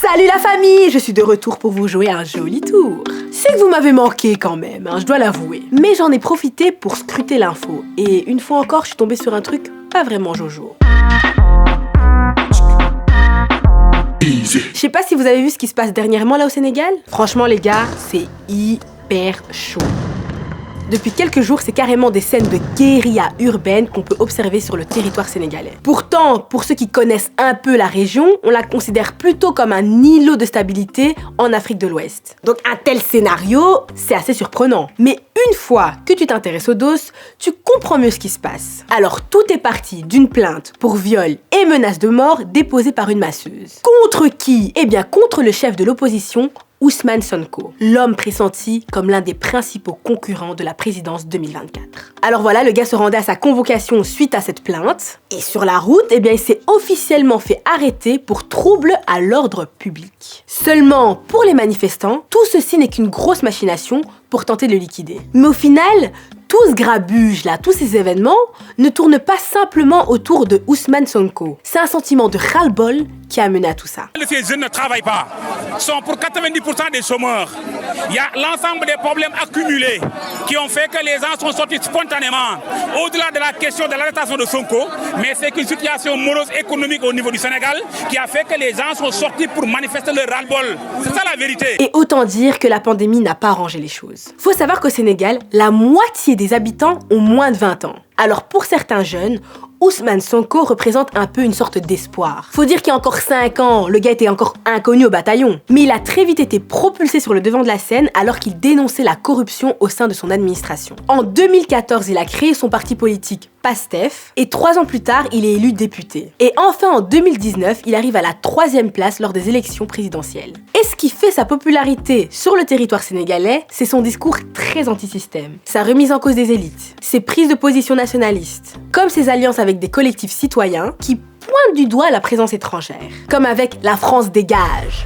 Salut la famille, je suis de retour pour vous jouer à un joli tour. C'est que vous m'avez manqué quand même, je dois l'avouer. Mais j'en ai profité pour scruter l'info. Et une fois encore, je suis tombée sur un truc pas vraiment jojo. Je sais pas si vous avez vu ce qui se passe dernièrement là au Sénégal. Franchement les gars, c'est hyper chaud. Depuis quelques jours, c'est carrément des scènes de guérilla urbaine qu'on peut observer sur le territoire sénégalais. Pourtant, pour ceux qui connaissent un peu la région, on la considère plutôt comme un îlot de stabilité en Afrique de l'Ouest. Donc un tel scénario, c'est assez surprenant. Mais une fois que tu t'intéresses au dos, tu comprends mieux ce qui se passe. Alors tout est parti d'une plainte pour viol et menace de mort déposée par une masseuse. Contre qui? Eh bien contre le chef de l'opposition, Ousmane Sonko, l'homme pressenti comme l'un des principaux concurrents de la présidence 2024. Alors voilà, le gars se rendait à sa convocation suite à cette plainte, et sur la route, eh bien, il s'est officiellement fait arrêter pour trouble à l'ordre public. Seulement, pour les manifestants, tout ceci n'est qu'une grosse machination pour tenter de le liquider. Mais au final, tout ce grabuge là, tous ces événements ne tournent pas simplement autour de Ousmane Sonko. C'est un sentiment de ras-le-bol qui a mené à tout ça. Ces jeunes ne travaillent pas, sont pour 90% des chômeurs. Il y a l'ensemble des problèmes accumulés qui ont fait que les gens sont sortis spontanément. Au-delà de la question de l'arrestation de Sonko, mais c'est qu'une situation morose économique au niveau du Sénégal qui a fait que les gens sont sortis pour manifester leur ras-le-bol. C'est ça la vérité. Et autant dire que la pandémie n'a pas arrangé les choses. Faut savoir qu'au Sénégal, la moitié des habitants ont moins de 20 ans. Alors pour certains jeunes, Ousmane Sonko représente un peu une sorte d'espoir. Faut dire qu'il y a encore 5 ans, le gars était encore inconnu au bataillon. Mais il a très vite été propulsé sur le devant de la scène alors qu'il dénonçait la corruption au sein de son administration. En 2014, il a créé son parti politique PASTEF et 3 ans plus tard, il est élu député. Et enfin en 2019, il arrive à la 3e place lors des élections présidentielles. Et ce qui fait sa popularité sur le territoire sénégalais, c'est son discours très anti-système, sa remise en cause des élites, ses prises de position nationalistes, comme ses alliances avec des collectifs citoyens qui pointent du doigt la présence étrangère, comme avec La France dégage.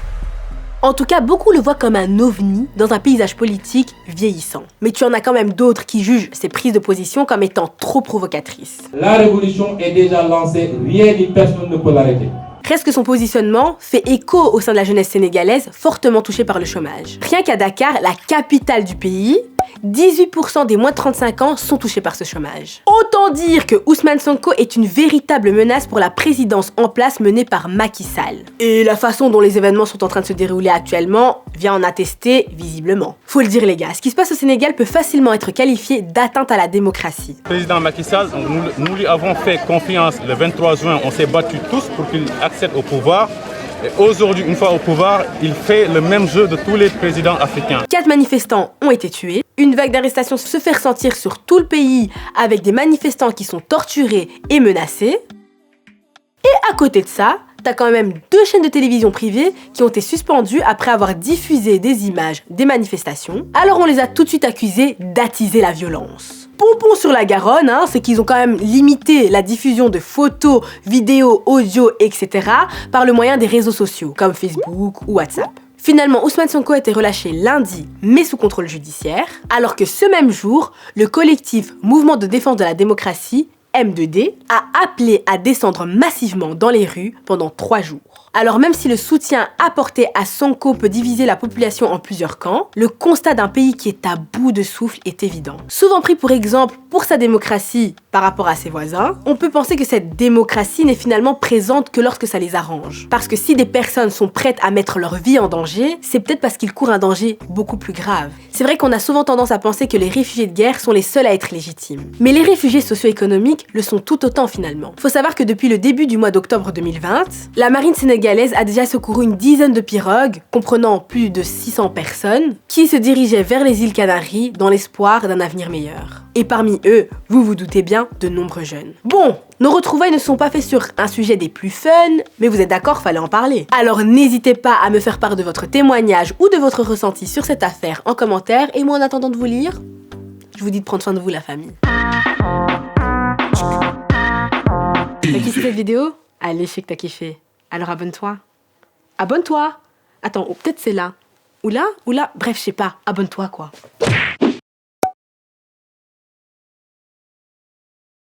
En tout cas, beaucoup le voient comme un ovni dans un paysage politique vieillissant. Mais tu en as quand même d'autres qui jugent ces prises de position comme étant trop provocatrices. La révolution est déjà lancée, rien ni personne ne peut l'arrêter. Reste que son positionnement fait écho au sein de la jeunesse sénégalaise fortement touchée par le chômage. Rien qu'à Dakar, la capitale du pays, 18% des moins de 35 ans sont touchés par ce chômage. Autant dire que Ousmane Sonko est une véritable menace pour la présidence en place menée par Macky Sall. Et la façon dont les événements sont en train de se dérouler actuellement vient en attester visiblement. Faut le dire les gars, ce qui se passe au Sénégal peut facilement être qualifié d'atteinte à la démocratie. Le président Macky Sall, nous lui avons fait confiance le 23 juin, on s'est battus tous pour qu'il accède au pouvoir. Et aujourd'hui, une fois au pouvoir, il fait le même jeu de tous les présidents africains. 4 manifestants ont été tués. Une vague d'arrestations se fait ressentir sur tout le pays avec des manifestants qui sont torturés et menacés. Et à côté de ça, t'as quand même 2 chaînes de télévision privées qui ont été suspendues après avoir diffusé des images des manifestations. Alors on les a tout de suite accusés d'attiser la violence. Pompon sur la Garonne, c'est qu'ils ont quand même limité la diffusion de photos, vidéos, audio, etc. par le moyen des réseaux sociaux, comme Facebook ou WhatsApp. Finalement, Ousmane Sonko a été relâché lundi, mais sous contrôle judiciaire, alors que ce même jour, le collectif Mouvement de défense de la démocratie, M2D, a appelé à descendre massivement dans les rues pendant 3 jours. Alors même si le soutien apporté à Sonko peut diviser la population en plusieurs camps, le constat d'un pays qui est à bout de souffle est évident. Souvent pris pour exemple pour sa démocratie par rapport à ses voisins, on peut penser que cette démocratie n'est finalement présente que lorsque ça les arrange. Parce que si des personnes sont prêtes à mettre leur vie en danger, c'est peut-être parce qu'ils courent un danger beaucoup plus grave. C'est vrai qu'on a souvent tendance à penser que les réfugiés de guerre sont les seuls à être légitimes. Mais les réfugiés socio-économiques le sont tout autant finalement. Faut savoir que depuis le début du mois d'octobre 2020, la marine sénégalaise a déjà secouru une dizaine de pirogues, comprenant plus de 600 personnes, qui se dirigeaient vers les îles Canaries dans l'espoir d'un avenir meilleur. Et parmi eux, vous vous doutez bien, de nombreux jeunes. Bon, nos retrouvailles ne sont pas faites sur un sujet des plus fun, mais vous êtes d'accord, fallait en parler. Alors n'hésitez pas à me faire part de votre témoignage ou de votre ressenti sur cette affaire en commentaire, et moi en attendant de vous lire, je vous dis de prendre soin de vous la famille. T'as kiffé cette vidéo? Allez, je sais que t'as kiffé. Alors abonne-toi. Abonne-toi. Attends, peut-être c'est là. Ou là, bref, je sais pas. Abonne-toi, quoi.